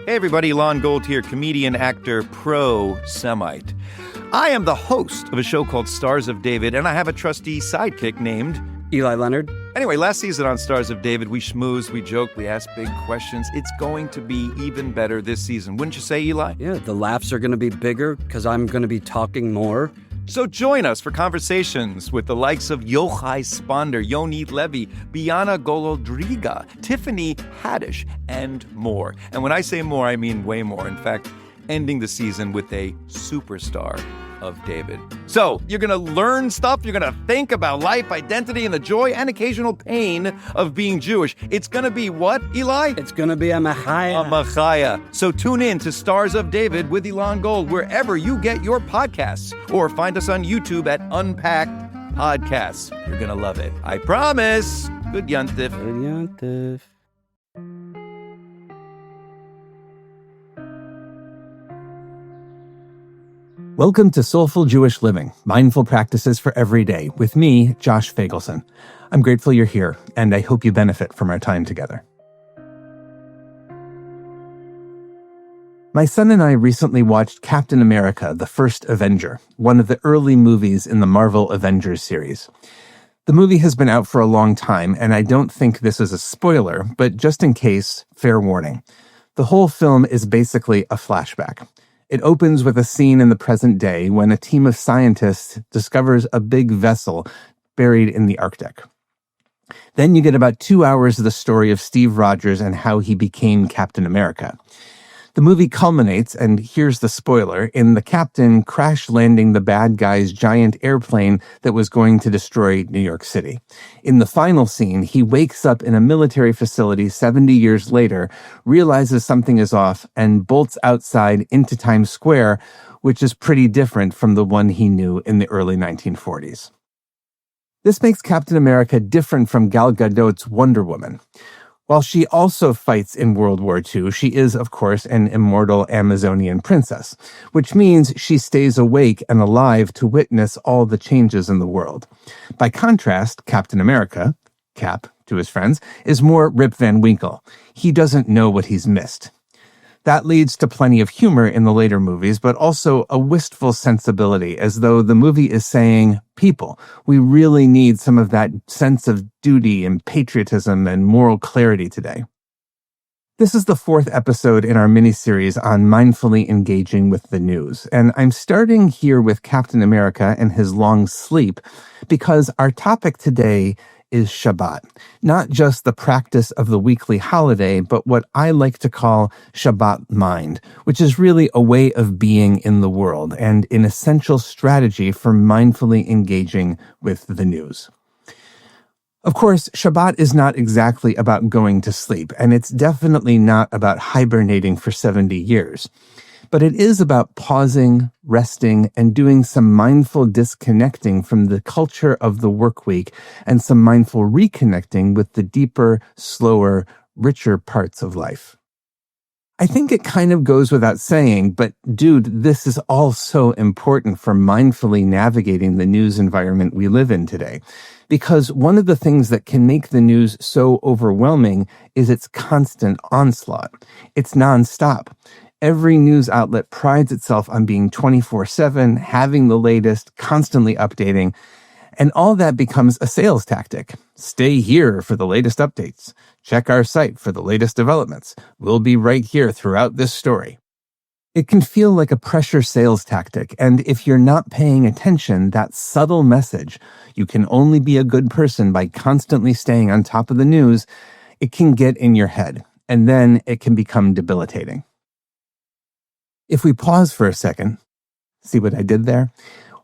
Hey everybody, Lon Gold here, comedian, actor, pro-Semite. I am the host of a show called Stars of David, and I have a trusty sidekick named Eli Leonard. Anyway, last season on Stars of David, we schmoozed, we joked, we asked big questions. It's going to be even better this season, wouldn't you say, Eli? Yeah, the laughs are going to be bigger because I'm going to be talking more. So join us for conversations with the likes of Yochai Sponder, Yonit Levy, Biana Golodriga, Tiffany Haddish, and more. And when I say more, I mean way more. In fact, ending the season with a superstar of David. So you're going to learn stuff. You're going to think about life, identity, and the joy and occasional pain of being Jewish. It's going to be what, Eli? It's going to be a machaya. A machaya. So tune in to Stars of David with Elon Gold wherever you get your podcasts, or find us on YouTube at Unpacked Podcasts. You're going to love it. I promise. Good Yontif. Good Yontif. Welcome to Soulful Jewish Living, Mindful Practices for Every Day, with me, Josh Feigelson. I'm grateful you're here, and I hope you benefit from our time together. My son and I recently watched Captain America, the First Avenger, one of the early movies in the Marvel Avengers series. The movie has been out for a long time, and I don't think this is a spoiler, but just in case, fair warning. The whole film is basically a flashback. It opens with a scene in the present day when a team of scientists discovers a big vessel buried in the Arctic. Then you get about 2 hours of the story of Steve Rogers and how he became Captain America. The movie culminates, and here's the spoiler, in the captain crash landing the bad guy's giant airplane that was going to destroy New York City. In the final scene, he wakes up in a military facility 70 years later, realizes something is off, and bolts outside into Times Square, which is pretty different from the one he knew in the early 1940s. This makes Captain America different from Gal Gadot's Wonder Woman. While she also fights in World War II, she is, of course, an immortal Amazonian princess, which means she stays awake and alive to witness all the changes in the world. By contrast, Captain America, Cap to his friends, is more Rip Van Winkle. He doesn't know what he's missed. That leads to plenty of humor in the later movies, but also a wistful sensibility, as though the movie is saying, people, we really need some of that sense of duty and patriotism and moral clarity today. This is the 4th episode in our miniseries on mindfully engaging with the news, and I'm starting here with Captain America and his long sleep, because our topic today is Shabbat, not just the practice of the weekly holiday, but what I like to call Shabbat Mind, which is really a way of being in the world and an essential strategy for mindfully engaging with the news. Of course, Shabbat is not exactly about going to sleep, and it's definitely not about hibernating for 70 years. But it is about pausing, resting, and doing some mindful disconnecting from the culture of the work week and some mindful reconnecting with the deeper, slower, richer parts of life. I think it kind of goes without saying, but dude, this is all so important for mindfully navigating the news environment we live in today. Because one of the things that can make the news so overwhelming is its constant onslaught. It's nonstop. Every news outlet prides itself on being 24/7, having the latest, constantly updating, and all that becomes a sales tactic. Stay here for the latest updates. Check our site for the latest developments. We'll be right here throughout this story. It can feel like a pressure sales tactic, and if you're not paying attention, that subtle message, you can only be a good person by constantly staying on top of the news, it can get in your head, and then it can become debilitating. If we pause for a second, see what I did there?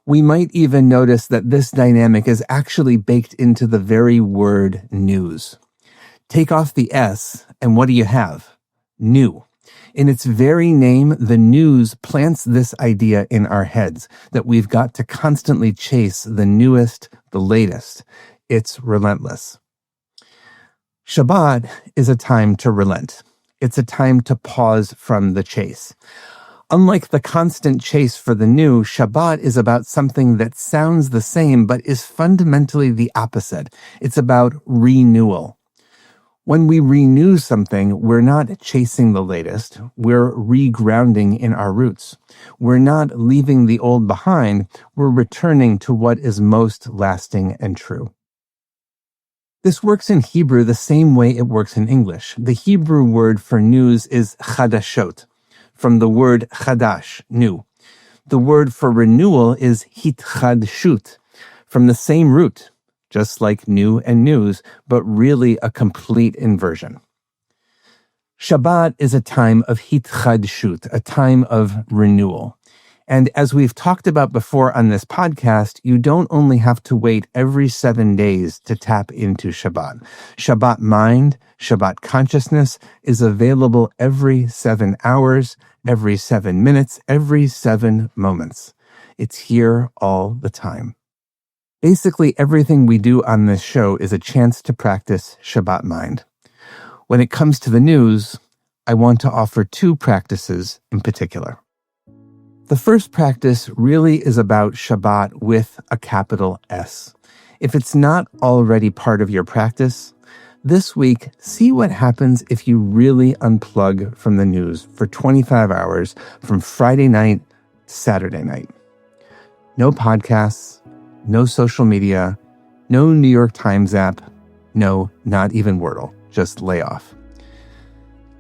We might even notice that this dynamic is actually baked into the very word news. Take off the S, and what do you have? New. In its very name, the news plants this idea in our heads that we've got to constantly chase the newest, the latest. It's relentless. Shabbat is a time to relent. It's a time to pause from the chase. Unlike the constant chase for the new, Shabbat is about something that sounds the same but is fundamentally the opposite. It's about renewal. When we renew something, we're not chasing the latest. We're regrounding in our roots. We're not leaving the old behind. We're returning to what is most lasting and true. This works in Hebrew the same way it works in English. The Hebrew word for news is chadashot, from the word chadash, new. The word for renewal is hitchadshut, from the same root, just like new and news, but really a complete inversion. Shabbat is a time of hitchadshut, a time of renewal. And as we've talked about before on this podcast, you don't only have to wait every 7 days to tap into Shabbat. Shabbat Mind, Shabbat Consciousness is available every 7 hours, every 7 minutes, every 7 moments. It's here all the time. Basically, everything we do on this show is a chance to practice Shabbat Mind. When it comes to the news, I want to offer 2 practices in particular. The first practice really is about Shabbat with a capital S. If it's not already part of your practice, this week, see what happens if you really unplug from the news for 25 hours from Friday night to Saturday night. No podcasts, no social media, no New York Times app, no, not even Wordle, just lay off.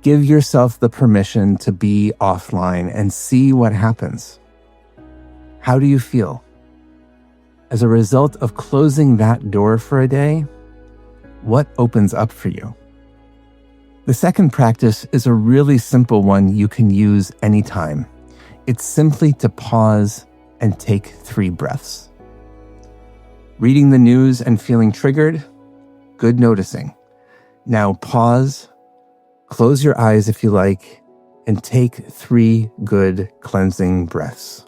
Give yourself the permission to be offline and see what happens. How do you feel? As a result of closing that door for a day, what opens up for you? The second practice is a really simple one you can use anytime. It's simply to pause and take 3 breaths. Reading the news and feeling triggered? Good noticing. Now pause. Close your eyes if you like, and take 3 good cleansing breaths.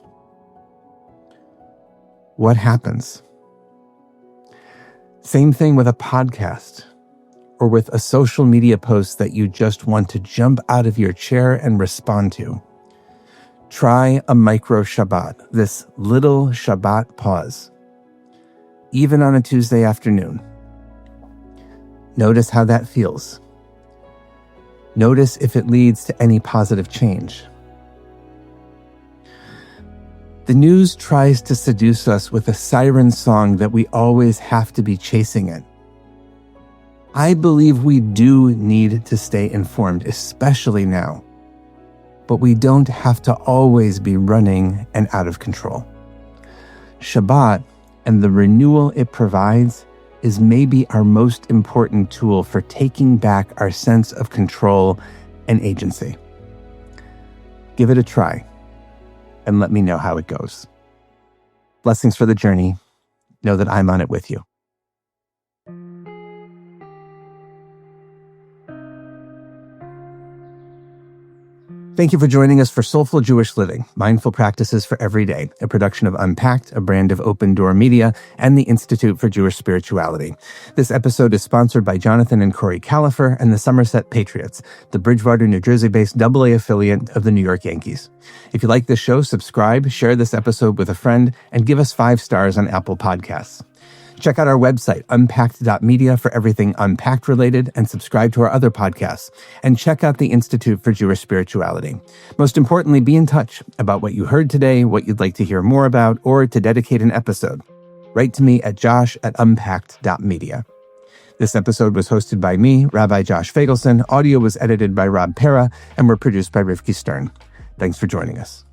What happens? Same thing with a podcast or with a social media post that you just want to jump out of your chair and respond to. Try a micro Shabbat, this little Shabbat pause, even on a Tuesday afternoon. Notice how that feels. Notice if it leads to any positive change. The news tries to seduce us with a siren song that we always have to be chasing it. I believe we do need to stay informed, especially now. But we don't have to always be running and out of control. Shabbat and the renewal it provides is maybe our most important tool for taking back our sense of control and agency. Give it a try and let me know how it goes. Blessings for the journey. Know that I'm on it with you. Thank you for joining us for Soulful Jewish Living, Mindful Practices for Every Day, a production of Unpacked, a brand of Open Door Media, and the Institute for Jewish Spirituality. This episode is sponsored by Jonathan and Corey Califer and the Somerset Patriots, the Bridgewater, New Jersey-based AA affiliate of the New York Yankees. If you like this show, subscribe, share this episode with a friend, and give us 5 stars on Apple Podcasts. Check out our website, unpacked.media, for everything Unpacked related, and subscribe to our other podcasts. And check out the Institute for Jewish Spirituality. Most importantly, be in touch about what you heard today, what you'd like to hear more about, or to dedicate an episode. Write to me at josh@unpacked.media. This episode was hosted by me, Rabbi Josh Feigelson. Audio was edited by Rob Pera, and were produced by Rivki Stern. Thanks for joining us.